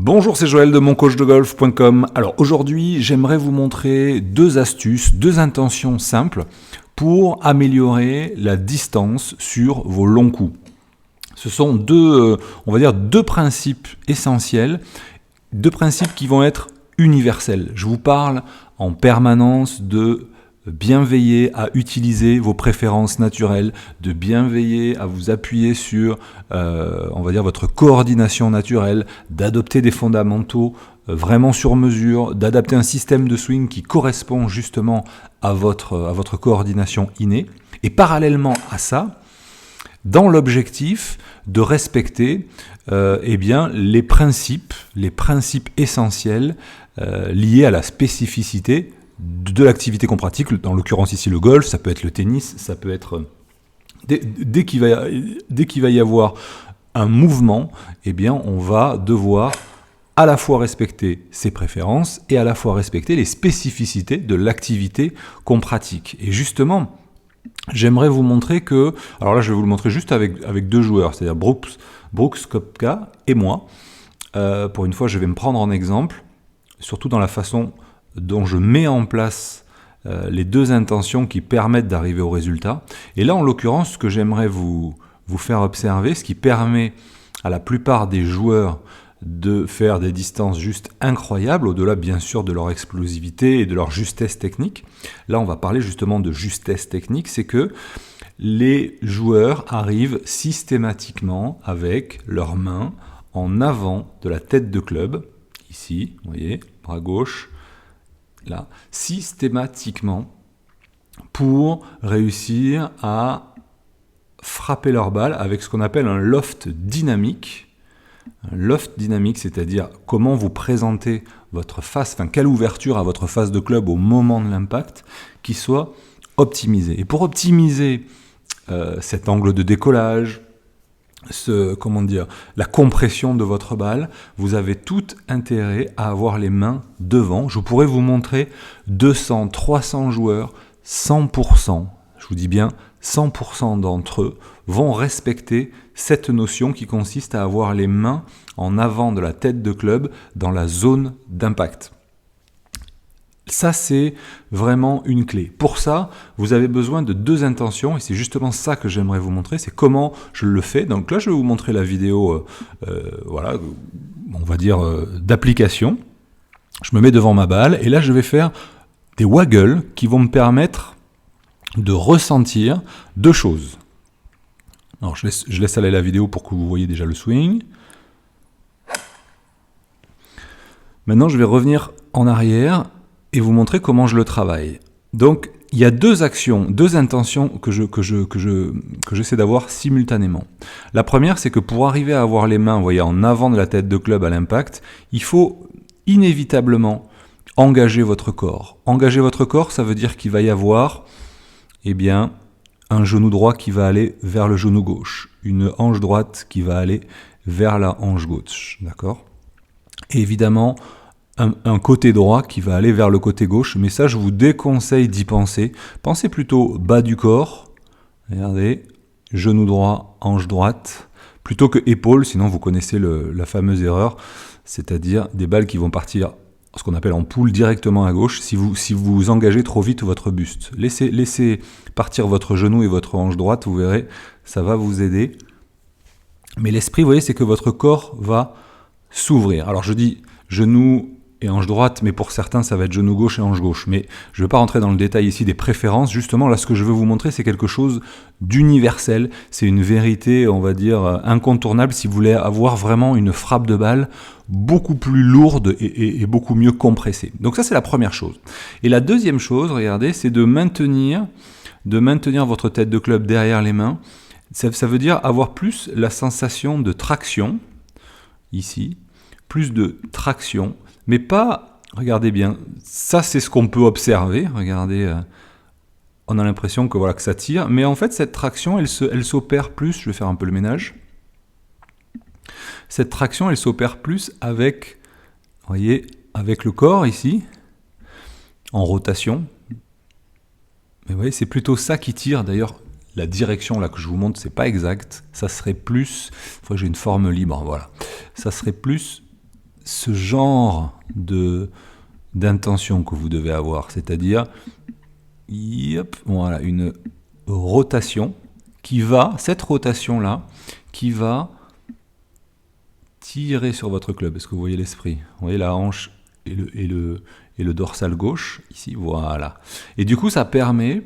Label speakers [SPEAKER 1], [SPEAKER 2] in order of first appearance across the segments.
[SPEAKER 1] Bonjour, c'est Joël de moncoachdegolf.com. Alors aujourd'hui, j'aimerais vous montrer deux astuces, deux intentions simples pour améliorer la distance sur vos longs coups. Ce sont deux principes essentiels, deux principes qui vont être universels. Je vous parle en permanence de bien veiller à utiliser vos préférences naturelles, de bien veiller à vous appuyer sur votre coordination naturelle, d'adopter des fondamentaux vraiment sur mesure, d'adapter un système de swing qui correspond justement à votre coordination innée. Et parallèlement à ça, dans l'objectif de respecter les principes essentiels liés à la spécificité de l'activité qu'on pratique, dans l'occurrence ici le golf, ça peut être le tennis, ça peut être... Dès qu'il va y avoir un mouvement, on va devoir à la fois respecter ses préférences et à la fois respecter les spécificités de l'activité qu'on pratique. Et justement, j'aimerais vous montrer que... Alors là, je vais vous le montrer juste avec deux joueurs, c'est-à-dire Brooks Koepka et moi. Pour une fois, je vais me prendre en exemple, surtout dans la façon dont je mets en place les deux intentions qui permettent d'arriver au résultat. Et là, en l'occurrence, ce que j'aimerais vous faire observer, ce qui permet à la plupart des joueurs de faire des distances juste incroyables, au-delà bien sûr de leur explosivité et de leur justesse technique. Là, on va parler justement de justesse technique, c'est que les joueurs arrivent systématiquement avec leurs mains en avant de la tête de club, ici, vous voyez, bras gauche, là, systématiquement, pour réussir à frapper leur balle avec ce qu'on appelle un loft dynamique. Un loft dynamique, c'est-à-dire comment vous présentez votre face, quelle ouverture à votre face de club au moment de l'impact, qui soit optimisée. Et pour optimiser cet angle de décollage, la compression de votre balle, vous avez tout intérêt à avoir les mains devant. Je pourrais vous montrer 200, 300 joueurs, 100%, je vous dis bien 100% d'entre eux vont respecter cette notion qui consiste à avoir les mains en avant de la tête de club dans la zone d'impact. Ça, c'est vraiment une clé. Pour ça, vous avez besoin de deux intentions, et c'est justement ça que j'aimerais vous montrer, c'est comment je le fais. Donc là, je vais vous montrer la vidéo, d'application. Je me mets devant ma balle, et là, je vais faire des waggles qui vont me permettre de ressentir deux choses. Alors, je laisse aller la vidéo pour que vous voyez déjà le swing. Maintenant, je vais revenir en arrière et vous montrer comment je le travaille. Donc, il y a deux actions, deux intentions que j'essaie d'avoir simultanément. La première, c'est que pour arriver à avoir les mains, en avant de la tête de club à l'impact, il faut inévitablement engager votre corps. Engager votre corps, ça veut dire qu'il va y avoir, un genou droit qui va aller vers le genou gauche, une hanche droite qui va aller vers la hanche gauche, d'accord ? Et évidemment, un côté droit qui va aller vers le côté gauche, mais ça je vous déconseille d'y penser. Pensez plutôt bas du corps, regardez, genou droit, hanche droite, plutôt que épaule, sinon vous connaissez la fameuse erreur, c'est-à-dire des balles qui vont partir, ce qu'on appelle en poule, directement à gauche, si vous engagez trop vite votre buste. Laissez partir votre genou et votre hanche droite, vous verrez, ça va vous aider. Mais l'esprit, vous voyez, c'est que votre corps va s'ouvrir. Alors je dis genou et hanche droite, mais pour certains, ça va être genou gauche et hanche gauche. Mais je ne vais pas rentrer dans le détail ici des préférences. Justement, là, ce que je veux vous montrer, c'est quelque chose d'universel. C'est une vérité, on va dire, incontournable si vous voulez avoir vraiment une frappe de balle beaucoup plus lourde et beaucoup mieux compressée. Donc ça, c'est la première chose. Et la deuxième chose, regardez, c'est de maintenir votre tête de club derrière les mains. Ça veut dire avoir plus la sensation de traction, ici, plus de traction, mais pas, regardez bien, ça c'est ce qu'on peut observer, regardez, on a l'impression que ça tire, mais en fait cette traction, elle s'opère plus, je vais faire un peu le ménage, cette traction, elle s'opère plus avec, vous voyez, avec le corps ici, en rotation, mais vous voyez, c'est plutôt ça qui tire, d'ailleurs, la direction là que je vous montre, c'est pas exact, ça serait plus, il faut que j'ai une forme libre, voilà, ça serait plus ce genre d'intention que vous devez avoir, c'est-à-dire voilà, une rotation cette rotation-là, qui va tirer sur votre club. Est-ce que vous voyez l'esprit? Vous voyez la hanche et le dorsal gauche, ici, voilà. Et du coup, ça permet,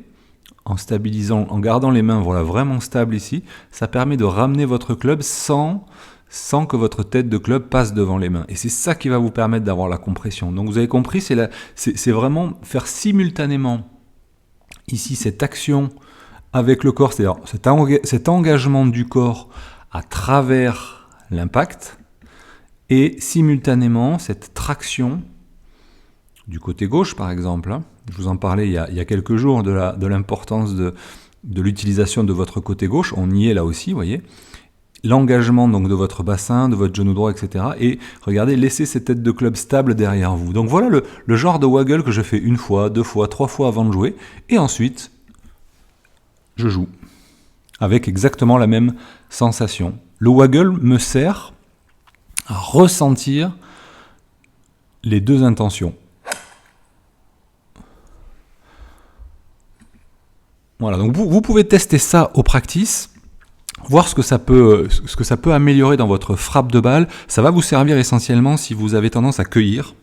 [SPEAKER 1] en stabilisant, en gardant les mains voilà, vraiment stables ici, ça permet de ramener votre club sans que votre tête de club passe devant les mains. Et c'est ça qui va vous permettre d'avoir la compression. Donc vous avez compris, c'est vraiment faire simultanément ici cette action avec le corps, c'est-à-dire cet engagement du corps à travers l'impact, et simultanément cette traction du côté gauche par exemple. Je vous en parlais il y a quelques jours de l'importance de l'utilisation de votre côté gauche, on y est là aussi, vous voyez. L'engagement donc de votre bassin, de votre genou droit, etc. Et regardez, laissez cette tête de club stable derrière vous. Donc voilà le genre de waggle que je fais 1 fois, 2 fois, 3 fois avant de jouer. Et ensuite, je joue avec exactement la même sensation. Le waggle me sert à ressentir les deux intentions. Voilà, donc vous pouvez tester ça au practice, voir ce que ça peut améliorer dans votre frappe de balle. Ça va vous servir essentiellement si vous avez tendance à cueillir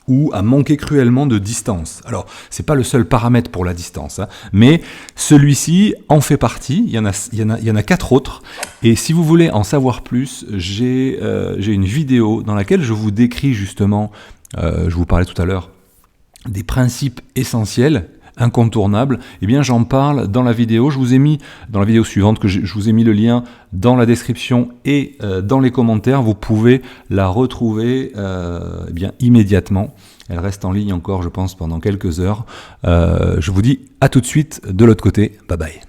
[SPEAKER 1] ou à manquer cruellement de distance. Alors, c'est pas le seul paramètre pour la distance, hein, mais celui-ci en fait partie. Il y en a 4 autres. Et si vous voulez en savoir plus, j'ai une vidéo dans laquelle je vous décris justement, je vous parlais tout à l'heure, des principes essentiels, incontournables. Eh bien, j'en parle dans la vidéo. Je vous ai mis, dans la vidéo suivante, je vous ai mis le lien dans la description et dans les commentaires. Vous pouvez la retrouver eh bien, immédiatement. Elle reste en ligne encore, je pense, pendant quelques heures. Je vous dis à tout de suite de l'autre côté. Bye bye.